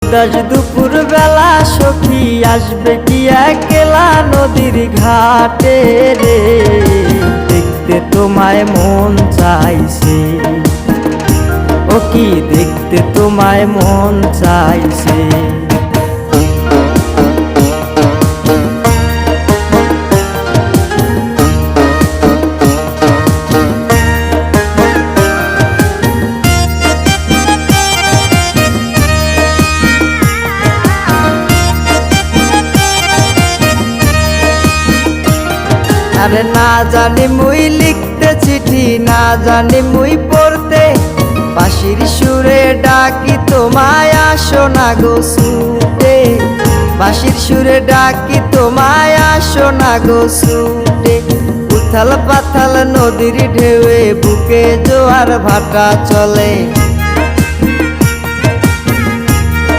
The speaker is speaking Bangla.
দশ দুপুর বেলা সখী আসবে কি একলা নদীর ঘাটে রে, দেখতে তোমায় মন চাইছে, ও কি দেখতে তোমায় মন চাইছে। আরে না জানি মুই লিখতে চিঠি, না জানি মুই পড়তে, বাঁশির সুরে ডাকি তোমায় আসো না গো ছুটে, বাঁশির সুরে ডাকি তোমায় আসো না গো ছুটে। উথাল পাথাল নদীর ঢেউয়ে বুকে জোয়ার ভাটা চলে,